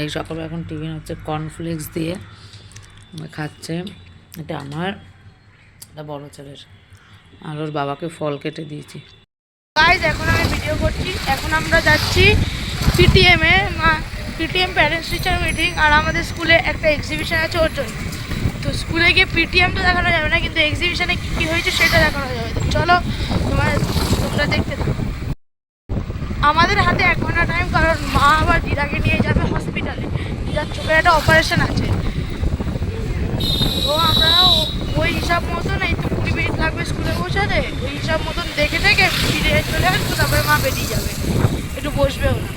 এই সকালে এখন টিফিন হচ্ছে কর্নফ্লেক্স দিয়ে খাচ্ছে। এটা আমার, এটা বড় ছেলের, আর ওর বাবাকে ফল কেটে দিয়েছি। গাইজ এখন আমি ভিডিও করছি। এখন আমরা যাচ্ছি পিটিএমে, পিটিএম প্যারেন্টস টিচার মিটিং, আর আমাদের স্কুলে একটা এক্সিবিশন আছে ওর জন্য। তো স্কুলে গিয়ে পিটিএম তো দেখানো যাবে না, কিন্তু এক্সিবিশনে কী কী হয়েছে সেটা দেখানো যাবে। তো চলো তোমরা দেখতে থাকো। আমাদের হাতে 1 ঘন্টা টাইম, কারণ মা আবার দিদাকে নিয়ে যাবে হসপিটালে। দিদার চোখের একটা অপারেশন আছে। তো আমরা ওই হিসাব মতন, এই তো 20 মিনিট লাগবে স্কুলে পৌঁছাতে, ওই হিসাব মতন দেখে থেকে ফিরে চলে আসবো। তারপরে মা বেরিয়ে যাবে, একটু বসবেও না।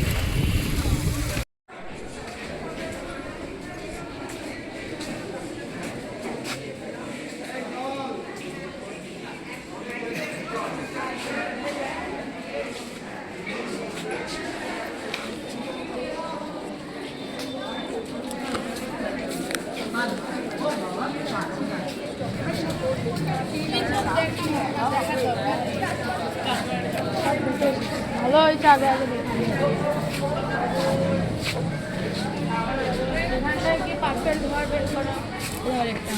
ভালো হয়েছে, আগে আগে এখানটায় কি পার্সেল ধোয়ার বের করা একটা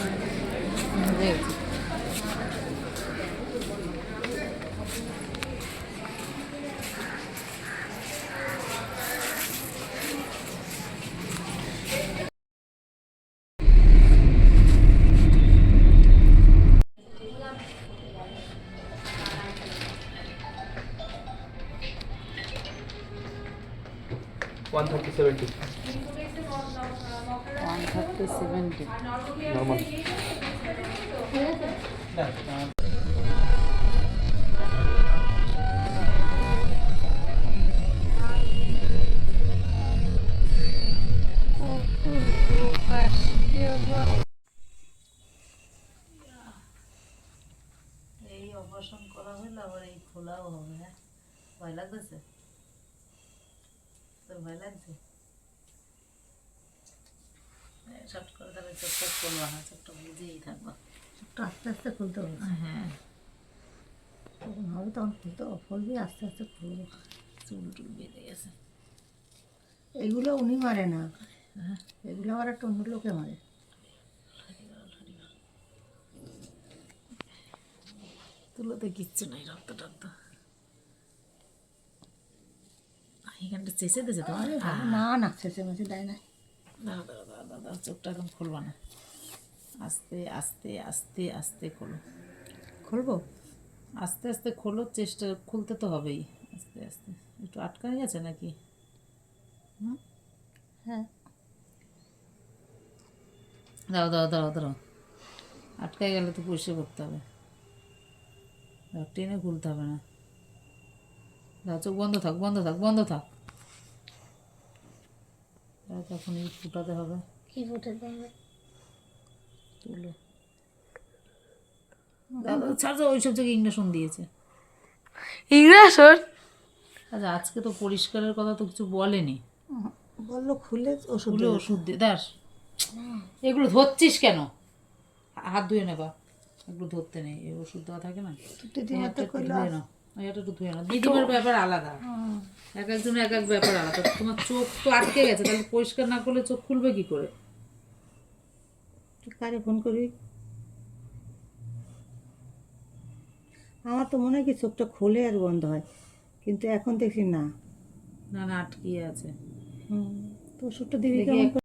$130.70 130-70 normal. এই অপারেশন করা হলে আবার এই খোলাও হবে। হ্যাঁ, ভয় লাগতেছে? তোর ভয় লাগছে? শর্ট করে তাহলে চোখটা খুলবা না, চোখটা বুঝেই থাকবা। চোখটা আস্তে আস্তে খুলতে হবে। হ্যাঁ, তখন হবে, তখন খুলতে হবে, খুলবি আস্তে আস্তে খুলবো। চুল টুল বেঁধে গেছে। এইগুলো উনি মারে না, এগুলো আবার একটা অন্য লোকে মারে। তুলোতে কিচ্ছু নাই, রক্ত টক্ত। এখানটা চেঁচে দিয়েছে তোমার? না না, শেষে মেশে দেয় না। দাঁড়া দাঁড়া দাঁড়া দাঁড়া, চোখটা এখন খুলবা না, আস্তে আস্তে আস্তে আস্তে খোলো। খুলবো? আস্তে আস্তে খোলো, চেষ্টা, খুলতে তো হবেই। আস্তে আস্তে। একটু আটকানো গেছে নাকি? হ্যাঁ। দাও দাও দাও দাও, আটকায় গেলে তো পরিষ্কার করতে হবে। টেনে খুলতে হবে না। দাও, চোখ বন্ধ থাক, বন্ধ থাক, বন্ধ থাক। তখন এই ফুটাতে হবে। কি ফুটাতে হবে? তুলো। দাদা ছাড়, ওইসব জায়গায় ইঞ্জেকশন দিয়েছে। ইংরেজন আচ্ছা, আজকে তো পরিষ্কারের কথা তো কিছু বলেনি। বললো খুলে ওষুধ খুলে দেবে। ওষুধ দিয়ে দাস। এগুলো ধরছিস কেন? হাত ধুয়ে নেবা, এগুলো ধরতে নেই, এই ওষুধ দেওয়া থাকে না। দিদিমা তো একটু করলো। ধুয়ে নাও, এটা একটু ধুয়ে নাও। দিদিমার ব্যাপার আলাদা, এক একজনের এক এক ব্যাপার আলাদা। তোমার চোখ তো আটকে গেছে, তাহলে পরিষ্কার না করলে চোখ খুলবে কি করে? কারে ফোন করবি? আমার তো মনে হয় কি চোখটা খোলে আর বন্ধ হয়, কিন্তু এখন দেখি না। না না, আটকিয়ে আছে। তো ওষুধটা দিবি দেখি কেমন করে?